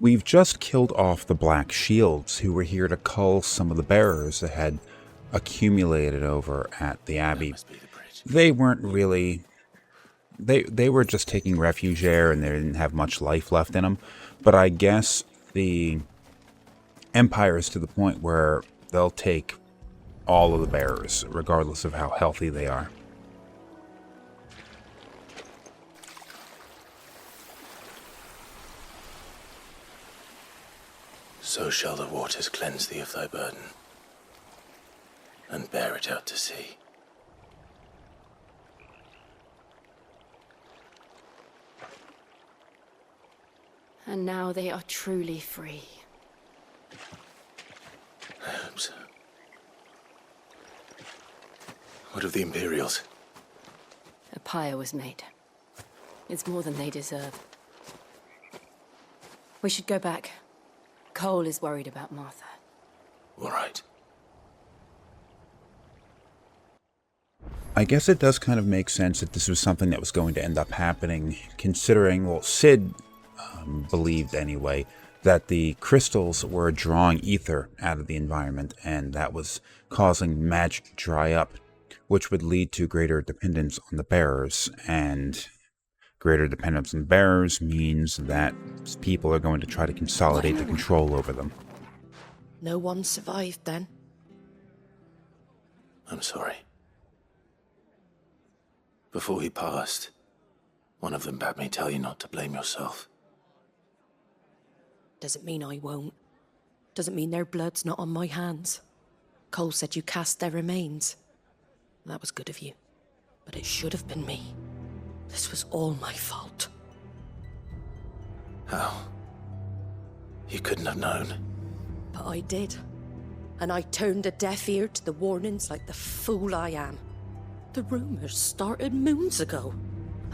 We've just killed off the Black Shields, who were here to cull some of the bearers that had accumulated over at the Abbey. They weren't really... They were just taking refuge there, and they didn't have much life left in them. But I guess the Empire is to the point where they'll take all of the bearers, regardless of how healthy they are. So shall the waters cleanse thee of thy burden, and bear it out to sea. And now they are truly free. I hope so. What of the Imperials? A pyre was made. It's more than they deserve. We should go back. Cole is worried about Martha. All right. I guess it does kind of make sense that this was something that was going to end up happening, considering, well, Sid believed anyway, that the crystals were drawing ether out of the environment, and that was causing magic to dry up, which would lead to greater dependence on the bearers, and greater dependence on the bearers means that people are going to try to consolidate the control over them. No one survived then? I'm sorry. Before he passed, one of them bade me tell you not to blame yourself. Doesn't mean I won't. Doesn't mean their blood's not on my hands. Cole said you cast their remains. That was good of you. But it should have been me. This was all my fault. How? You couldn't have known. But I did. And I turned a deaf ear to the warnings like the fool I am. The rumors started moons ago.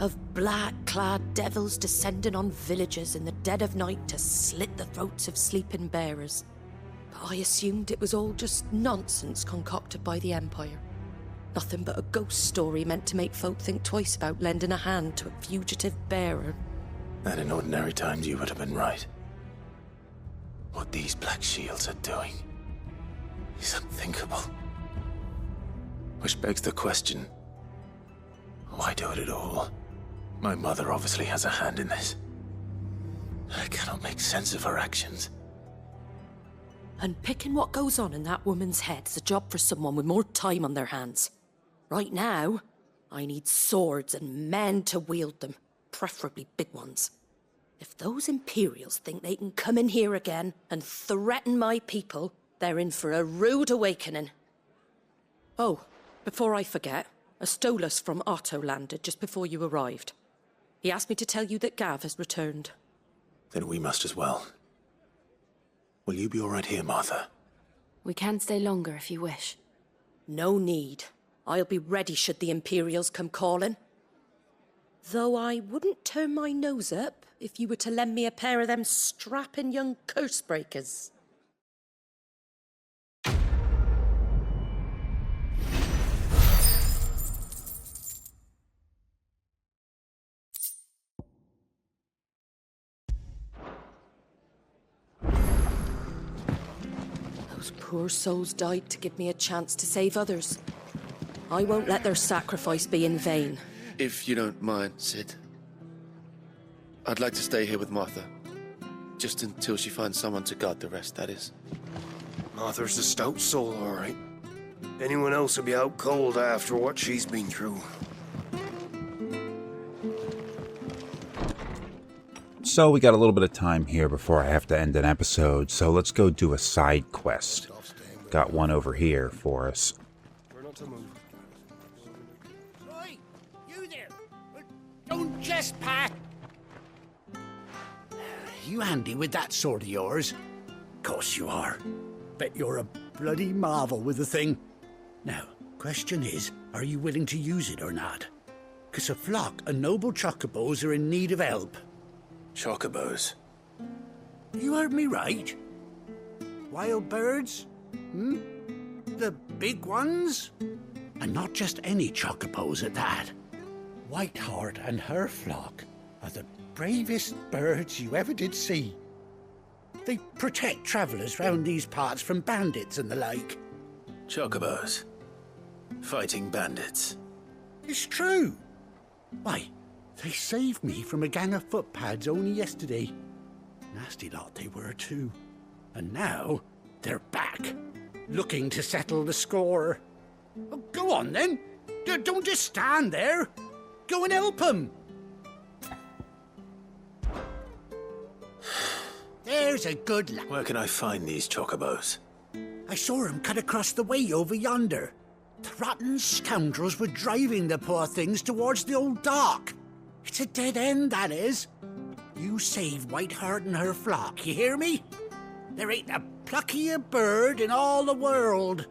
Of black-clad devils descending on villages in the dead of night to slit the throats of sleeping bearers. But I assumed it was all just nonsense concocted by the Empire. Nothing but a ghost story meant to make folk think twice about lending a hand to a fugitive bearer. And in ordinary times you would have been right. What these Black Shields are doing is unthinkable. Which begs the question, why do it at all? My mother obviously has a hand in this. I cannot make sense of her actions. And picking what goes on in that woman's head is a job for someone with more time on their hands. Right now, I need swords and men to wield them, preferably big ones. If those Imperials think they can come in here again and threaten my people, they're in for a rude awakening. Oh, before I forget, a Stolas from Otto landed just before you arrived. He asked me to tell you that Gav has returned. Then we must as well. Will you be all right here, Martha? We can stay longer if you wish. No need. I'll be ready should the Imperials come calling. Though I wouldn't turn my nose up if you were to lend me a pair of them strapping young curse breakers. Those poor souls died to give me a chance to save others. I won't let their sacrifice be in vain. If you don't mind, Sid. I'd like to stay here with Martha. Just until she finds someone to guard the rest, that is. Martha's a stout soul, all right. Anyone else will be out cold after what she's been through. So we got a little bit of time here before I have to end an episode, so let's go do a side quest. Got one over here for us. We're not to move. Oi, you there! Don't trespass! You handy with that sword of yours? Course you are. Bet you're a bloody marvel with the thing. Now, question is, are you willing to use it or not? 'Cause a flock of noble chocobos are in need of help. Chocobos. You heard me right. Wild birds? The big ones? And not just any chocobos at that. Whiteheart and her flock are the bravest birds you ever did see. They protect travellers round these parts from bandits and the like. Chocobos. Fighting bandits. It's true. Why, they saved me from a gang of footpads only yesterday. Nasty lot they were too. And now, they're back, looking to settle the score. Oh, go on then. Don't just stand there. Go and help them. There's a good lad. Where can I find these chocobos? I saw him cut across the way over yonder. The rotten scoundrels were driving the poor things towards the old dock. It's a dead end, that is. You save Whiteheart and her flock, you hear me? There ain't a pluckier bird in all the world.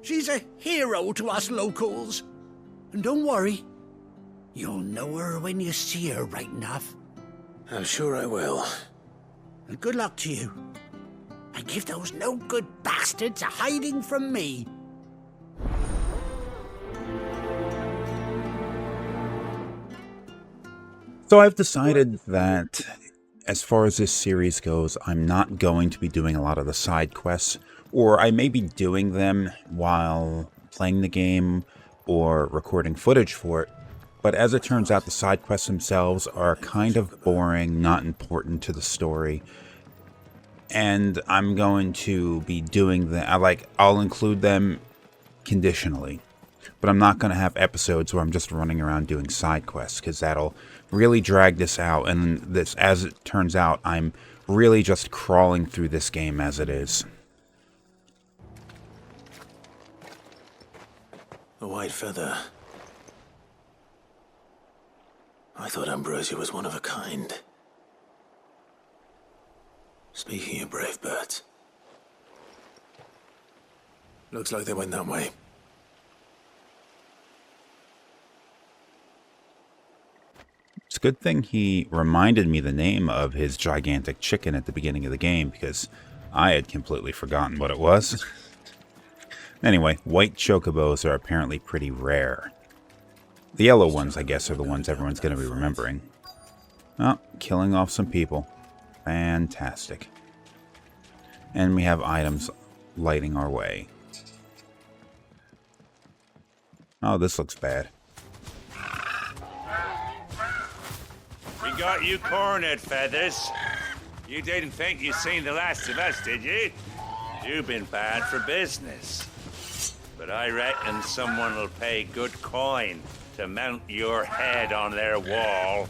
She's a hero to us locals. And don't worry, you'll know her when you see her right enough. I'm sure I will. And good luck to you. And give those no-good bastards a hiding from me. So I've decided that as far as this series goes, I'm not going to be doing a lot of the side quests, or I may be doing them while playing the game or recording footage for it. But as it turns out, the side quests themselves are kind of boring, not important to the story. And I'm going to be doing them, I'll include them conditionally. But I'm not going to have episodes where I'm just running around doing side quests, because that'll really drag this out. And this, as it turns out, I'm really just crawling through this game as it is. A white feather. I thought Ambrosia was one of a kind. Speaking of brave birds. Looks like they went that way. It's a good thing he reminded me the name of his gigantic chicken at the beginning of the game, because I had completely forgotten what it was. Anyway, white chocobos are apparently pretty rare. The yellow ones, I guess, are the ones everyone's going to be remembering. Oh, killing off some people. Fantastic. And we have items lighting our way. Oh, this looks bad. We got you cornered, Feathers. You didn't think you'd seen the last of us, did you? You've been bad for business. But I reckon someone will pay good coin to mount your head on their wall.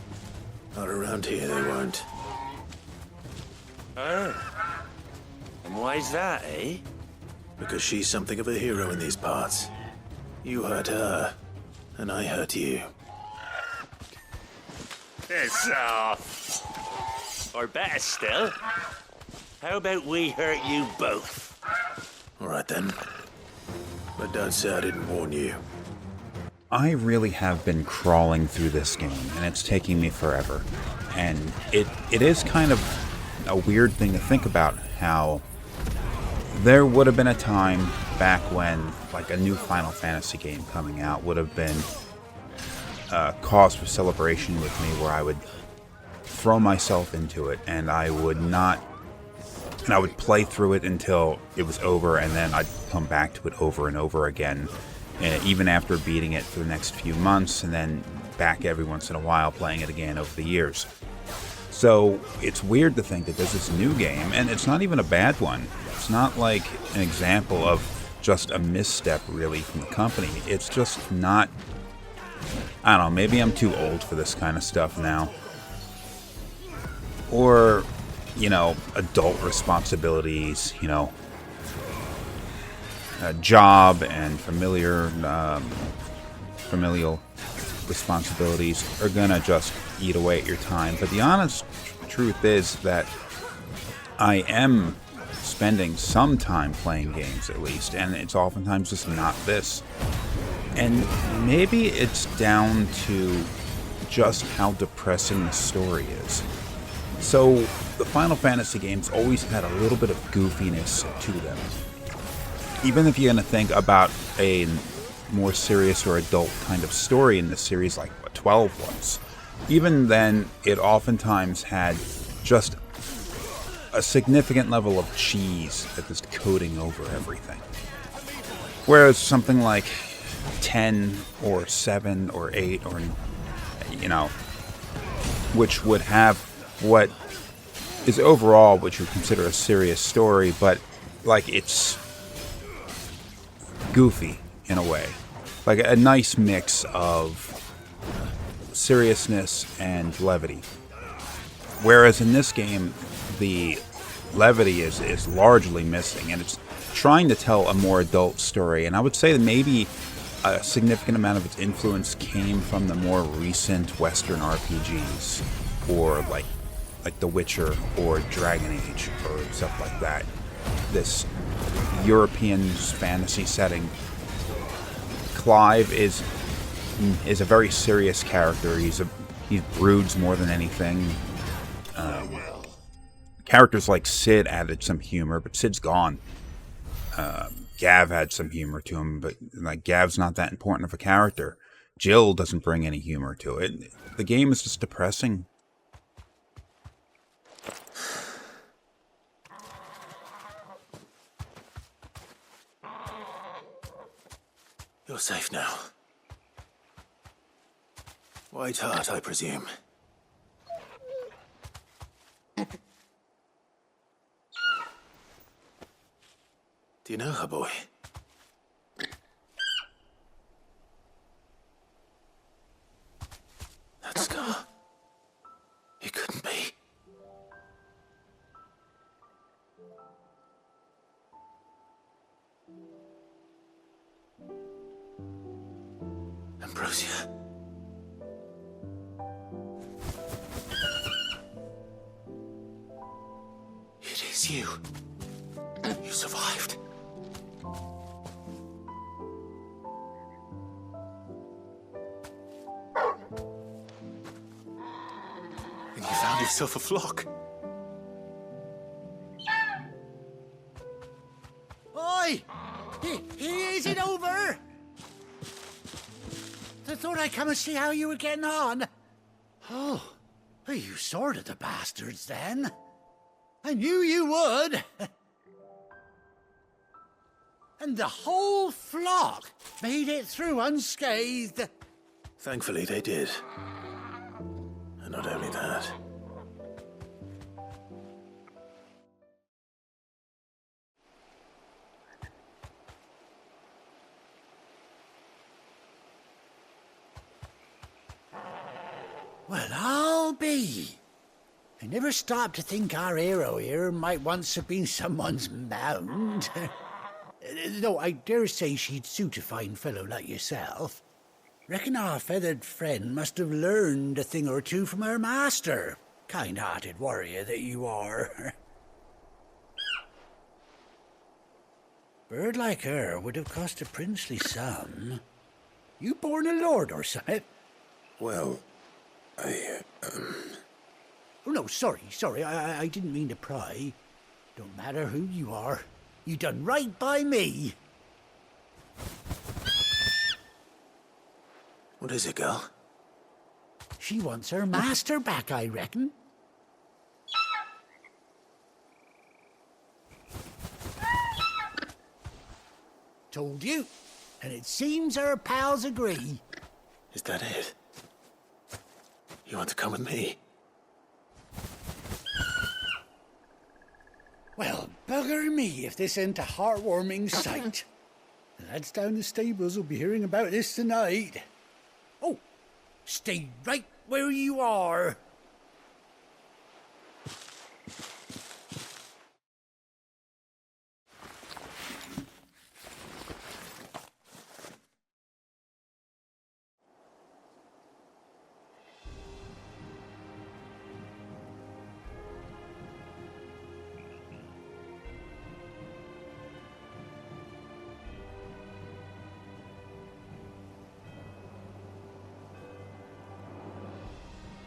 Not around here, they weren't. Oh. And why's that, eh? Because she's something of a hero in these parts. You hurt her, and I hurt you. Piss off. Or better still, how about we hurt you both? All right then. But don't say I didn't warn you. I really have been crawling through this game, and it's taking me forever. And it is kind of a weird thing to think about, how there would have been a time back when like a new Final Fantasy game coming out would have been cause for celebration with me, where I would throw myself into it and I would play through it until it was over, and then I'd come back to it over and over again, even after beating it for the next few months, and then back every once in a while playing it again over the years. So it's weird to think that there's this new game, and it's not even a bad one. It's not like an example of just a misstep really from the company. It's just not, I don't know, maybe I'm too old for this kind of stuff now. Or, you know, adult responsibilities, you know, a job and familial responsibilities are gonna just eat away at your time. But the honest truth is that I am spending some time playing games, at least, and it's oftentimes just not this. And maybe it's down to just how depressing the story is. So the Final Fantasy games always had a little bit of goofiness to them. Even if you're going to think about a more serious or adult kind of story in the series, like what 12 was, even then it oftentimes had just a significant level of cheese that is coating over everything. Whereas something like 10 or 7 or 8 or, which would have what is overall what you consider a serious story, but like it's goofy in a way. Like a nice mix of seriousness and levity. Whereas in this game, the levity is largely missing, and it's trying to tell a more adult story. And I would say that maybe a significant amount of its influence came from the more recent Western RPGs, or like The Witcher or Dragon Age or stuff like that. This European fantasy setting. Clive is a very serious character. He broods more than anything. Characters like Sid added some humor, but Sid's gone. Gav had some humor to him, but like Gav's not that important of a character. Jill doesn't bring any humor to it. The game is just depressing. You're safe now. White Hart, I presume. Do you know her, boy? That scar. It couldn't be. Ambrosia. It is you. You survived. And you found yourself a flock. Oi! Is it over? I thought I'd come and see how you were getting on. Oh, you sorted the bastards then. I knew you would. And the whole flock made it through unscathed. Thankfully, they did. And not only that. Well, I'll be. I never stopped to think our hero here might once have been someone's mount. Though I dare say she'd suit a fine fellow like yourself. Reckon our feathered friend must have learned a thing or two from her master. Kind-hearted warrior that you are. Bird like her would have cost a princely sum. You born a lord or something? Well, Oh, no, sorry. I didn't mean to pry. Don't matter who you are. You done right by me. What is it, girl? She wants her master back, I reckon. Told you. And it seems her pals agree. Is that it? You want to come with me? Well, bugger me if this ain't a heartwarming sight. The lads down the stables will be hearing about this tonight. Oh, stay right where you are.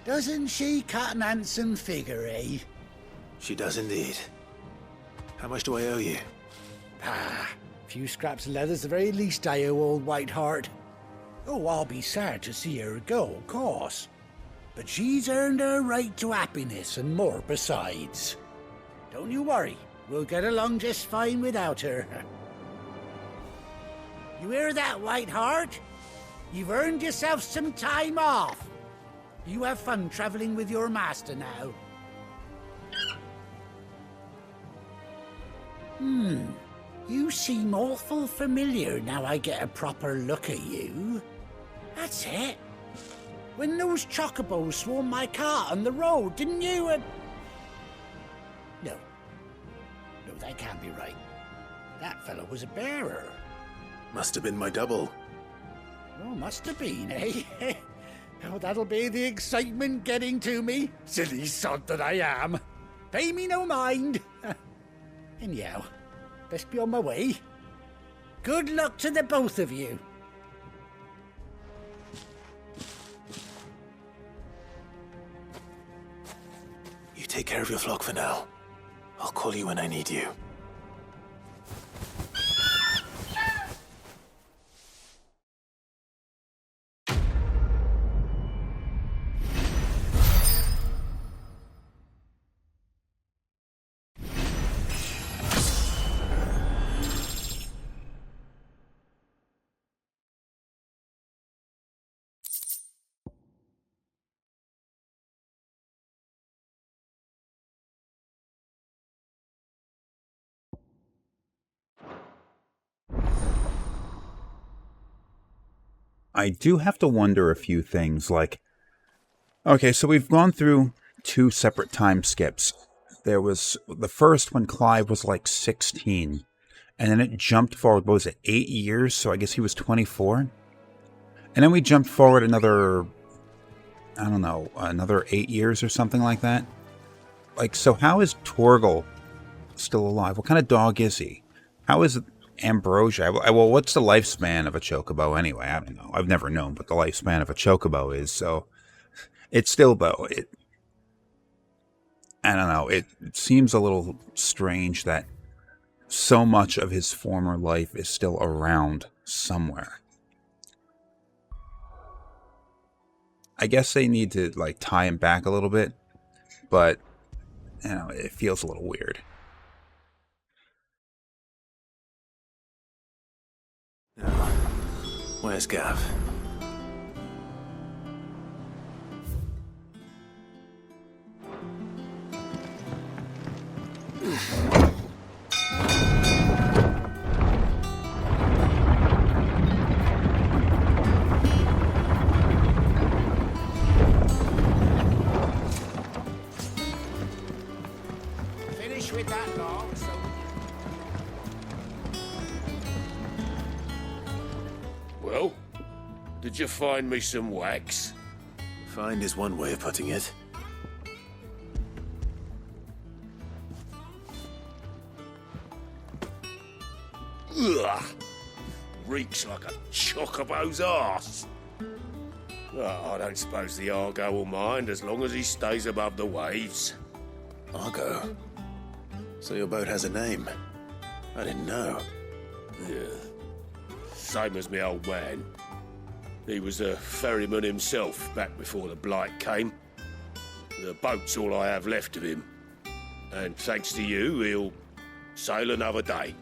Doesn't she cut an handsome figure, eh? She does indeed. How much do I owe you? A few scraps of leather's the very least I owe old Whiteheart. Oh, I'll be sad to see her go, of course. But she's earned her right to happiness and more besides. Don't you worry. We'll get along just fine without her. You hear that, Whiteheart? You've earned yourself some time off. You have fun traveling with your master now. You seem awful familiar now I get a proper look at you. That's it. When those chocobos swarmed my cart on the road, didn't you? No. No, that can't be right. That fellow was a bearer. Must have been my double. Oh, must have been, eh? Oh, that'll be the excitement getting to me. Silly sod that I am. Pay me no mind. Anyhow, best be on my way. Good luck to the both of you. You take care of your flock for now. I'll call you when I need you. I do have to wonder a few things, like, okay, so we've gone through 2 separate time skips. There was the first when Clive was like 16, and then it jumped forward, what was it, 8 years? So I guess he was 24. And then we jumped forward another, I don't know, another 8 years or something like that. Like, so how is Torgal still alive? What kind of dog is he? How is Ambrosia? Well, what's the lifespan of a chocobo anyway? I don't know. I've never known what the lifespan of a chocobo is, so it's still, though, I don't know, it seems a little strange that so much of his former life is still around somewhere. I guess they need to, like, tie him back a little bit, but, you know, it feels a little weird. Where's Gav? Finish with that log, so... Well, did you find me some wax? Find is one way of putting it. Ugh! Reeks like a chocobo's arse. Oh, I don't suppose the Argo will mind as long as he stays above the waves. Argo? So your boat has a name? I didn't know. Yeah. Same as me old man. He was a ferryman himself back before the Blight came. The boat's all I have left of him. And thanks to you, he'll sail another day.